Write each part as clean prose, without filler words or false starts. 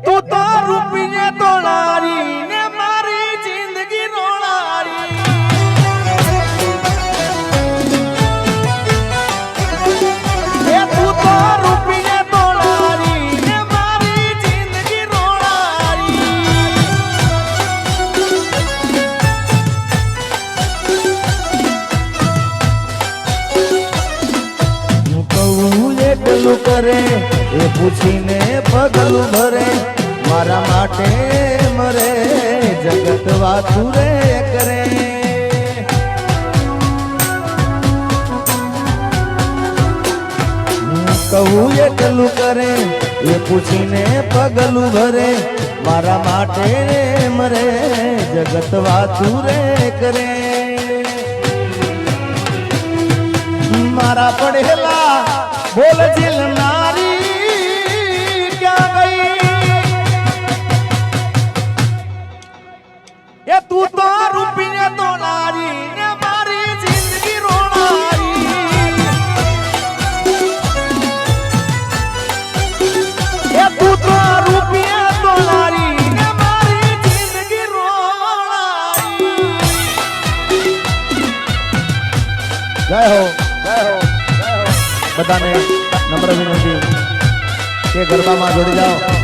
તું તો રૂપિયે તોલારી ને મારી જિંદગી રોળારી એ તું તો રૂપિયે તોલારી ને મારી જિંદગી રોળારી હું કહું એટલું કરે એ પૂછીને પગલું ભરે મારા માટે મરે જગત વાતું રે કરે હું કહું એટલું કરે એ પૂછીને પગલું ભરે મારા માટે મરે જગત વાતું રે કરે મારા પડેલા બોલ જીલનારી એ તું તો રૂપિયે તોલારી ને મારી જિંદગી રોળારી એ તું તો રૂપિયે તોલારી ને મારી જિંદગી રોળારી જય હો બધાને નમ્ર વિનંતી કે ગરબામાં જોડી જાઓ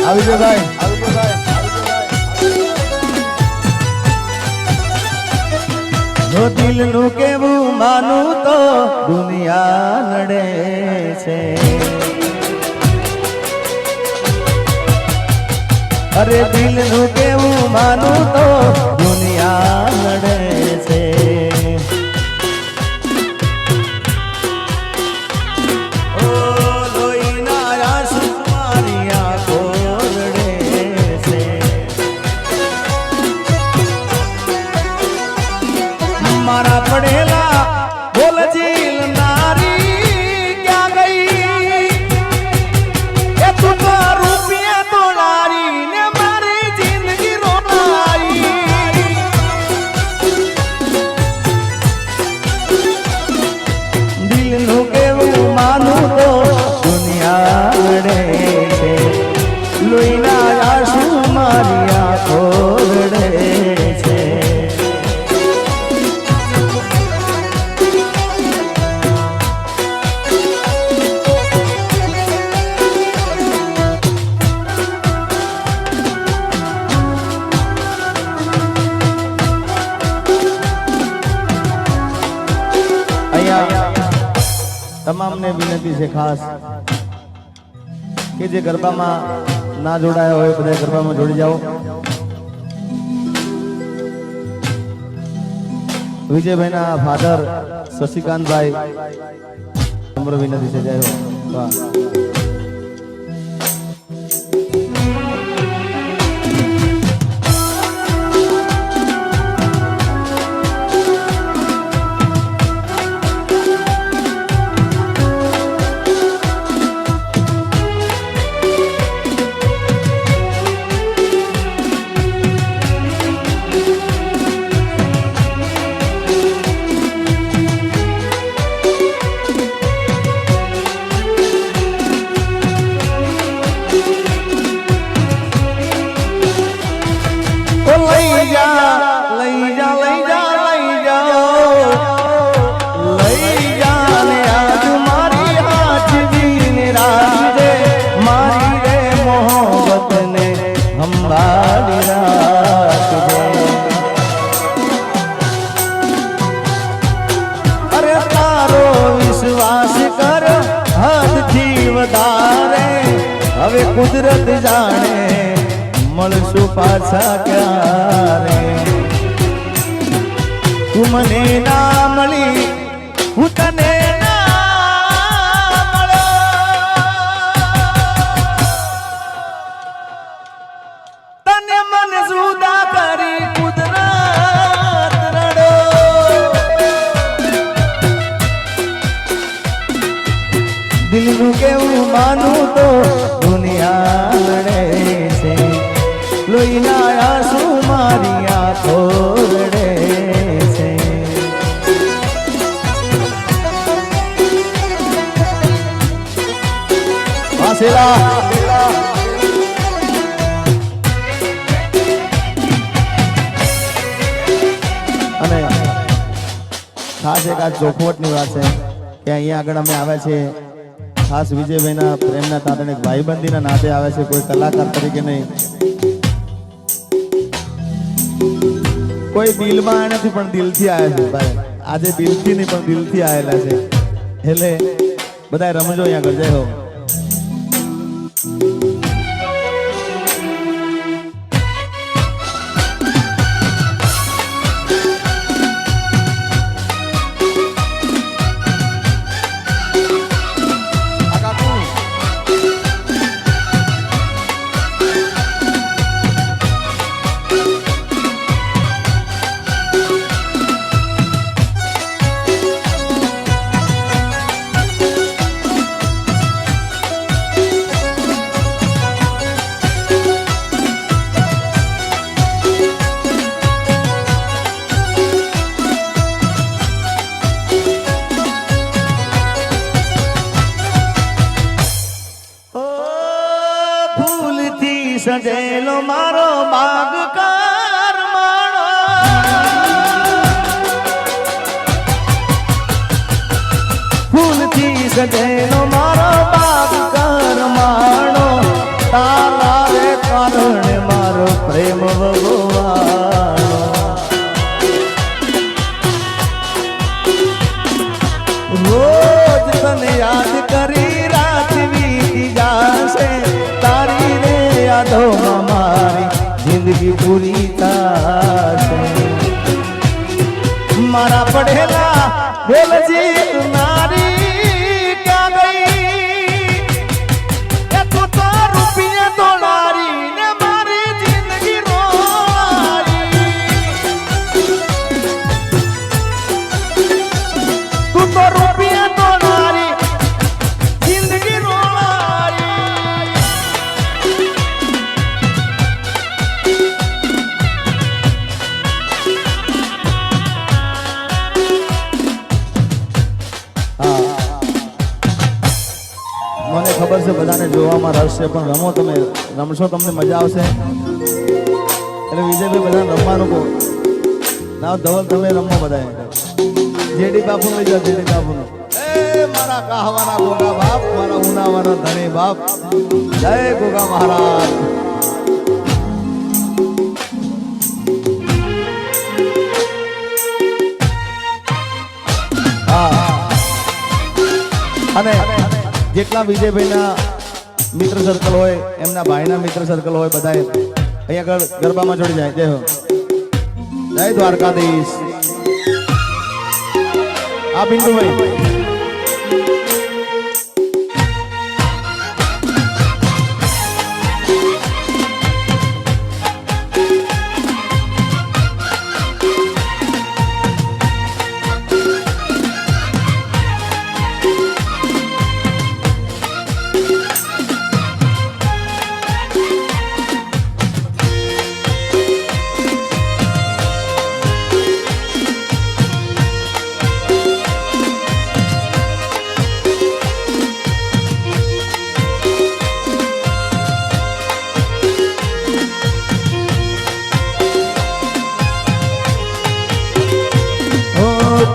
આવી જો ભાઈ જો દિલનું કેવું માનું તો દુનિયા લડે છે અરે દિલનું કેવું માનું તો દુનિયા લડે છે મારા પડેલા બોલ જીલનારી ક્યાં ગઈ એ તું તો રૂપિયે તોલારી ને મારી જિંદગી રોળારી દિલનું કેવું માનું તો દુનિયા લડે છે લોહીના આંસુ મારી આંખો રડે છે તમામને વિનંતી છે ખાસ કે જે ગરબામાં ના જોડાયા હોય બધા ગરબામાં જોડી જાઓ વિજયભાઈના ફાધર શશિકાંતભાઈ નમ્ર વિનંતી છે જય હો વાહ હવે કુદરત જાણે મળશું પાછા ક્યારે તું મને ના મળી હું તને ના મળ્યો તને મન જુદા કરી કુદરત રડો દિલનું કેવું માનું તો દુનિયા લડે છે લોહીના આંસુ મારી આંખો રડે છે. અને ખાસ એક આ ચોખવટની વાત છે કે અહીંયા આગળ અમે આવ્યા છીએ ખાસ વિજયભાઈના પ્રેમના તારણે ભાઈબંધીના નાતે આવે છે, કોઈ કલાકાર તરીકે નહીં, કોઈ દિલમાં નથી પણ દિલથી આવ્યા છે ભાઈ. આજે દિલથી નહીં પણ દિલથી આવેલા છે, એટલે બધા રમજો અહીંયા આગળ. જય હો. સજેલો મારો બાગ કાર માણો, ફૂલથી સજેલો મારો બાગ કાર માણો, તારા રે કારણે મારો પ્રેમ ભગવાનો. રોજ તને યાદ કરી રાત વીતી જાશે, તારી રે યાદોમાં મારી જિંદગી પૂરી થશે. મારા પડેલા બોલજી નારી ક્યાં ગઈ, એ તું તો રૂપિયા દોડારી ને મારી જિંદગી રોવારી. તું તો રૂપિયા દોડારી જિંદગી રોવારી. મને ખબર છે બધાને જોવામાં રસ છે, પણ રમો, તમે રમશો તમને મજા આવશે. એટલે વિજયભાઈ બધાને રમવાનું કહો. ના ધવલ તમે રમો બધા. જેડી બાપુ લઈ જાઓ, જેડી બાપુ નો. એ મારા કાહવાના ગોગા બાપ, મારા ઉનાવાના ધણી બાપ, જય ગોગા મહારાજ. અને જેટલા વિજયભાઈના મિત્ર સર્કલ હોય, એમના ભાઈના મિત્ર સર્કલ હોય, બધા અહીંયા આગળ ગરબામાં જોડી જાય. જય હો. જય દ્વારકાધીશ. આ પિન્ટુભાઈ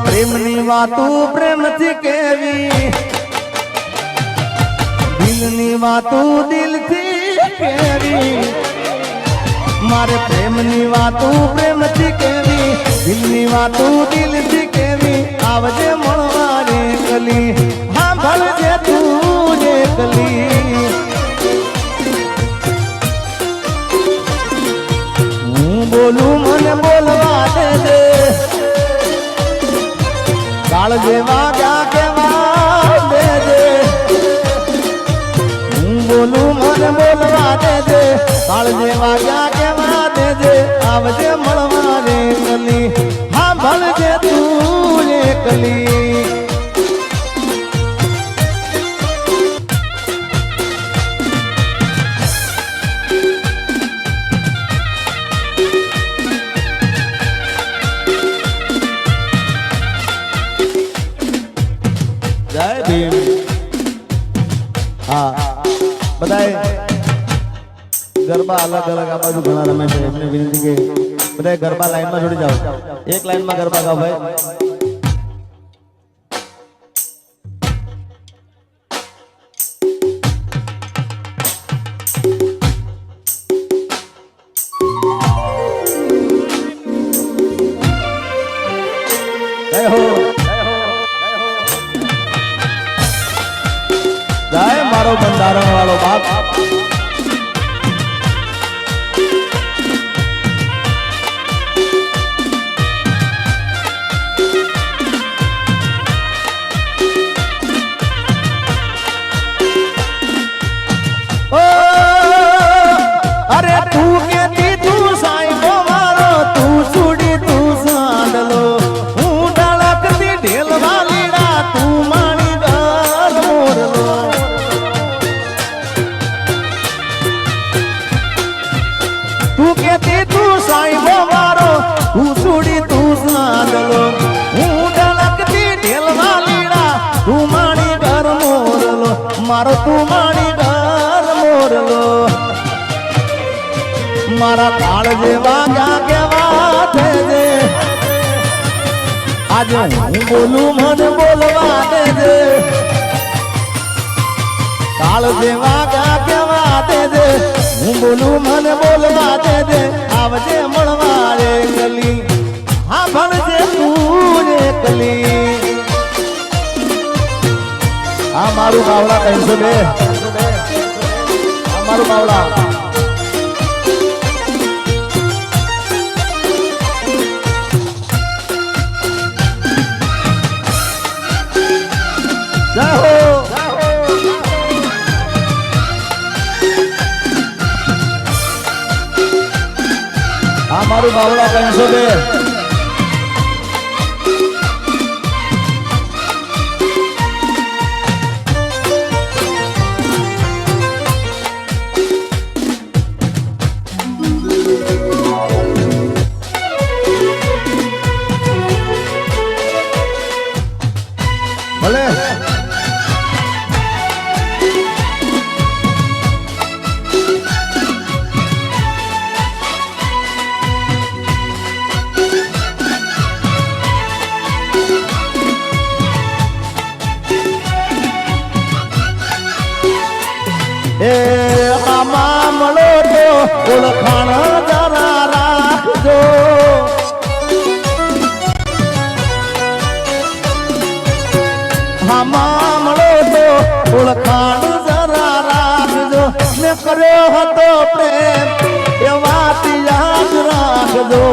પ્રેમની વાતો પ્રેમથી કેવી, દિલની વાતો દિલથી કેવી. મારે પ્રેમની વાતો પ્રેમથી કેવી, દિલની વાતો દિલથી કેવી. આવજે મળવા રે કલી, હા ભળજે તું જે કલી. હું બોલું મને બોલવા દે, કાળ જેવા ક્યાં કેવા દેજે. હું બોલું મને બોલવા દેજે, કાળ જેવા ક્યાં કેવા દેજે. આવજે મળવા રે કલી, હા ભળજે તું એકલી. અલગ અલગ આ બાજુ ઘણા રમે છે એમને વિનંતી કે બધા ગરબા લાઈનમાં જોડી જાઓ એક લાઈનમાં ગરબા ગાઓ ભાઈ જય મારો બંધારણ વાળો બાપ અરે તું કેતી તું સાઈબો મારો તું સુડી તું સાંડલો હું ડળકતી ઢેલવા લીડા તું માણી ગર મોરલો તું કેતી તું સાઈબો મારો તું સુડી તું સાંડલો હું ડળકતી ઢેલવા લીડા તું માણી ગર મોરલો મારો તું માણી ગર મોરલો મારા કાળ જેવા ક્યાં કેવા છે આજે હું બોલું મને બોલવા દે કાળ જેવા ક્યાં કેવા દે હું બોલું મને બોલવા દે આવજે મળવા રે કલી હા ભણજે તું રે કલી આ મારું બાવળા 302 આ મારું બાવળા મારું બાવળા 302 ભલે એ મામા મળો તો ઓળખાણ જરા રાખજો મામા મળો તો ઓળખાણ જરા રાખજો મેં કર્યો હતો પ્રેમ એ વાત યાદ રાખજો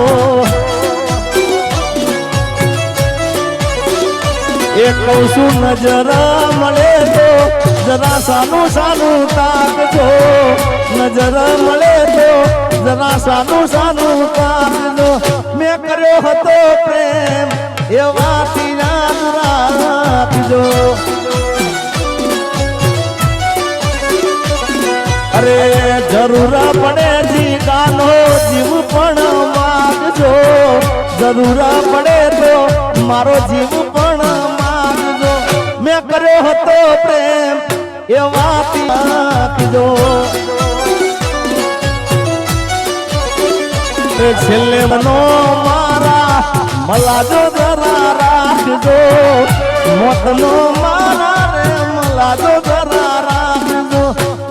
એ કહું છું નજર મળે તો જરા સાનું સાનું તાકજો નજર મળે તો જરા સાનું સાનું તાકજો મેં કર્યો હતો પ્રેમ એ વાત યાદ રાખજો અરે જરૂર પડે જીગાનો જીવ પણ માગજો જરૂર પડે તો મારો જીવ પણ માગજો મેં કર્યો હતો પ્રેમ એ વાત રાખજો છેલ્લે મનો મારા મલાજો જરા રાખજો મોતનો મારા રે મલાજો જરા રાખજો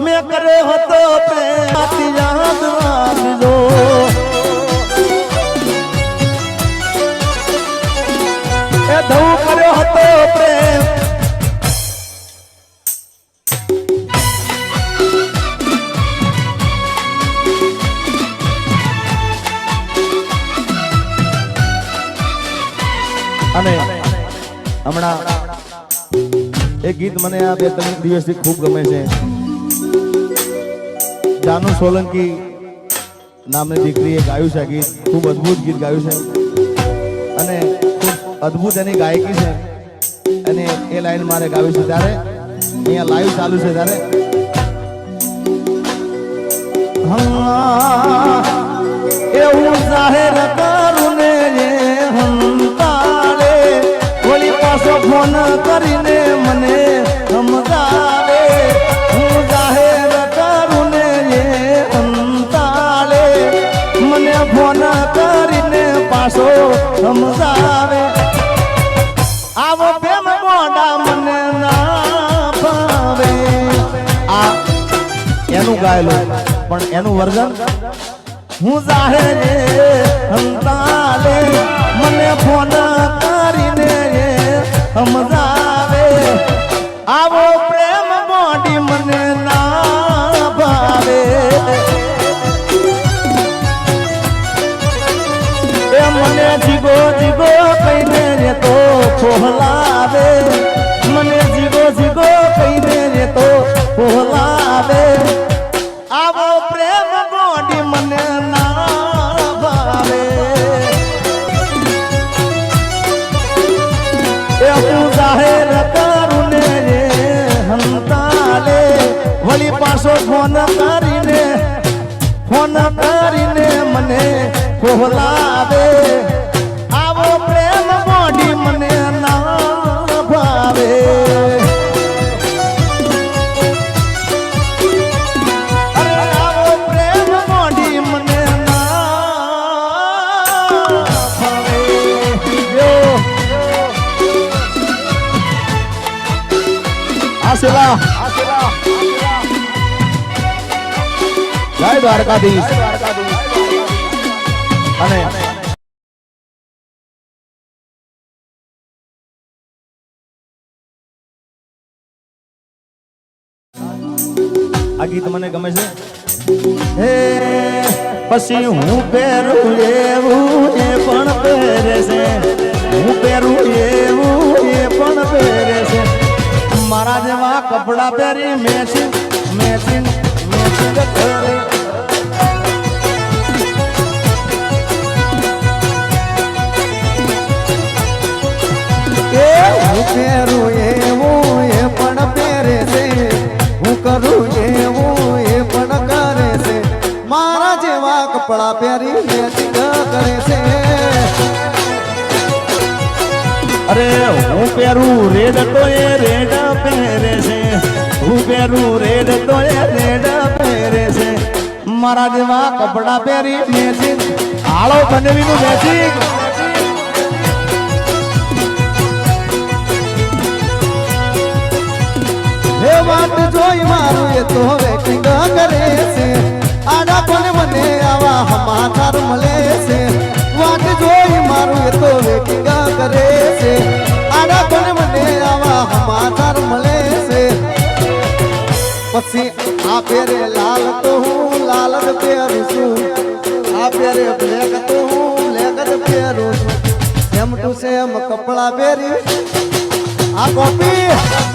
મેં કર્યો હતો પ્રેમ યાદ રાખજો એ ધઉ કર્યો હતો પ્રેમ અને હમણાં એક ગીત મને આ 2-3 દિવસથી ખૂબ ગમે છે જાનુ સોલંકી નામની દીકરીએ ગાયું છે ગીત ખૂબ અદ્ભુત ગીત ગાયું છે અને ખૂબ અદ્ભુત એની ગાયકી છે અને એ લાઈન મારે ગાવી છે ત્યારે અહીંયા લાઈવ ચાલુ છે ત્યારે એવું જાહેર કરું ને હંતાળે ઓલી પાછો ફોન કરીને મને સમજાવે હું જાહેર કરું ને અંતા પાછો સમજાવે આવો પ્રેમ મોડા મને ના ભાવે આ એનું ગાયેલું પણ એનું વર્જન હું જાહે રે હંતાલે મને ફોન કરીને સમજાવે આવો પ્રેમ મોડી મને ના ભાવે એ મને જીગો જીગો કહીને રે તો ફોહલાવે મને જીગો જીગો કહીને રે તો ફોહલાવે આવો પ્રેમ મોડી મને ના ભાવે એ હું જાહેર કરું ને રે હંતાલે વળી પાછો ફોન કરીને મને ફોહલાવે આવો પ્રેમ મોડી મને ના ભાવે જય દ્વારકાધીશ અને આ ગીત મને ગમે છે હે પછી હું પહેરું એવું એ પણ પહેરે છે હું પહેરું એવું એ પણ પહેરે છે મારા જેવા કપડા પહેરી મેચિંગ મેચિંગ મેચિંગ કરે એ હું પહેરું એવું એ પણ પહેરે છે હું કરું એવું એ પણ કરે છે મારા જેવા કપડા પહેરી મેચિંગ કરે છે અરે હું પહેરું રેડ તો એ રેડ પહેરે છે હું પહેરું રેડ તો એ રેડ પહેરે છે મારા જેવા કપડા પહેરી મેચિંગ આળો બનેવીનું મેચિંગ હે વાત જોઈ મારું એ તો વેટિંગ કરે છે આડા કોને મને આવા સમાચાર મળે છે વાત જોઈ મારું એ તો વેટિંગ કરે છે આડા કોને મને આવા સમાચાર મળે છે પછી આ પહેરે લાલ તો હું લાલ જ પહેરું છું આ પહેરે બ્લેક તો હું બ્લેક જ પહેરું છું સેમ ટુ સેમ કપડા પહેરી આ કોપી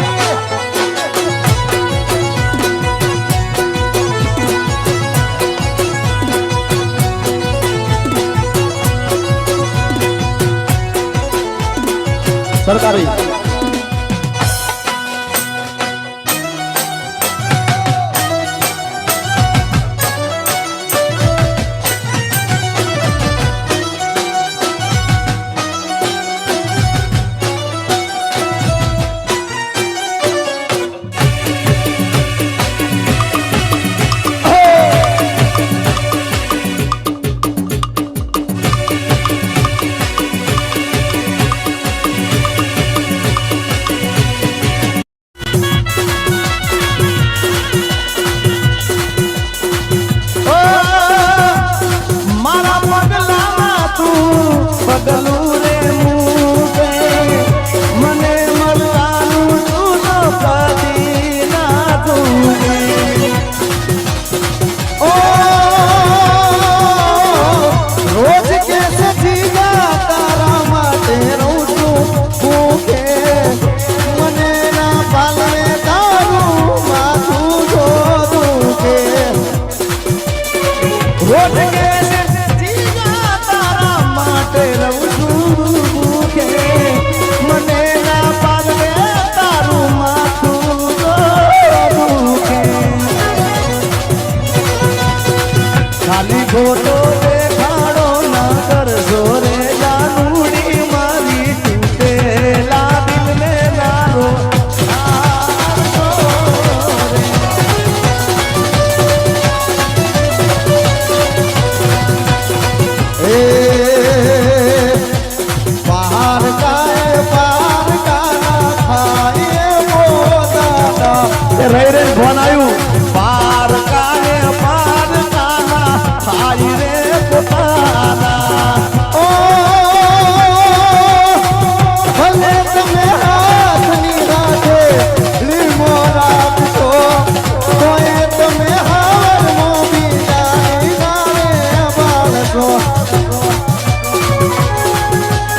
સરકારી હારી રે પોતાના ઓ ભલે તમે હાથની રાખે લીમો રાખશો તોય તમે હારમાં બીજાની ગાળે બાળશો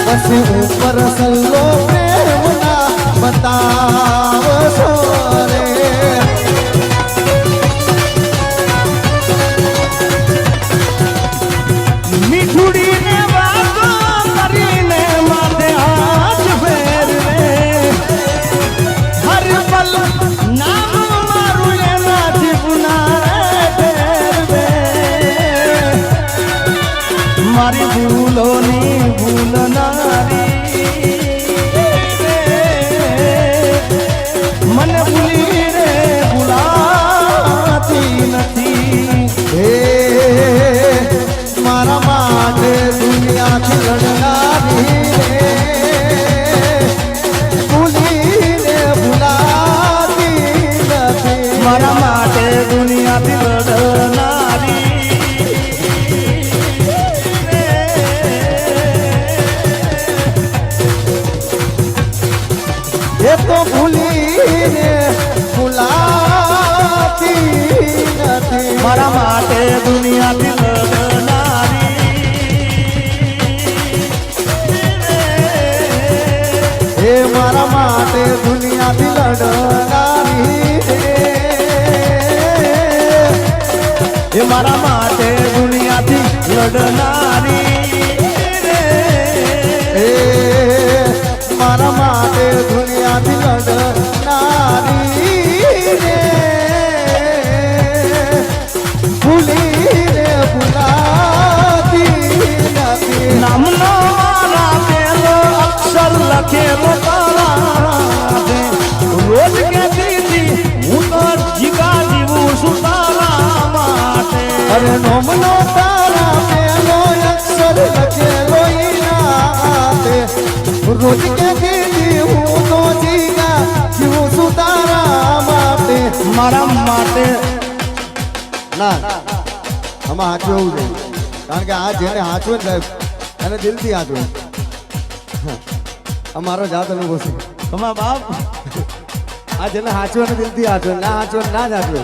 પછી ઉપર સલ્લો પ્રેમના બતાવશો રે મીઠુડીને વાતો કરીને માથે હાથ ફેરવે હર પલ નામ મારું એનાથી પુનારે ફેરવે મારી ભૂલોની ભૂલનારી મને ભૂલી રે ભૂલાતી નથી હે મારા માટે દુનિયાથી લડનારી રે ભૂલીને ભૂલાતી નથી મારા માટે દુનિયાથી લડનારી એ તો ભૂલીને ભૂલાતી નથી મારા માટે દુનિયાથી લડનારી હે મારા માટે દુનિયાથી લડનારી એ મારા માટે દુનિયાથી લડનારી હે મારા માટે દુનિયાથી લડનારી રે ભૂલીને ભૂલાતી નથી નામનો મારા પેલો અક્ષર લખેલો તારા દે રોજ કે દીદી હું તો જીગા જીવું છું તારા માટે અરે નોમનો તારા પેલો અક્ષર લખેલો ઈનાતે રોજ કે દીદી હું તો જીગા જીવું છું તારા માટે મારા માટે ના આમાં હાચું એવું છે કારણ કે આ જેને હાચવે ને સાહેબ એને દિલથી હાચવે અમારો જાત અનુભવ છે તમારા બાપ આ જેને હાચવે ને દિલથી હાચવે ના હાચવે ને ના જ હાચવે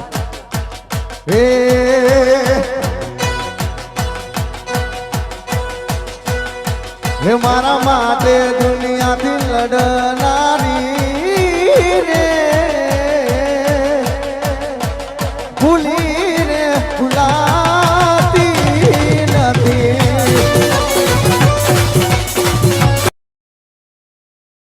હે હે મારા માટે દુનિયાથી લડનારી રે ભૂલી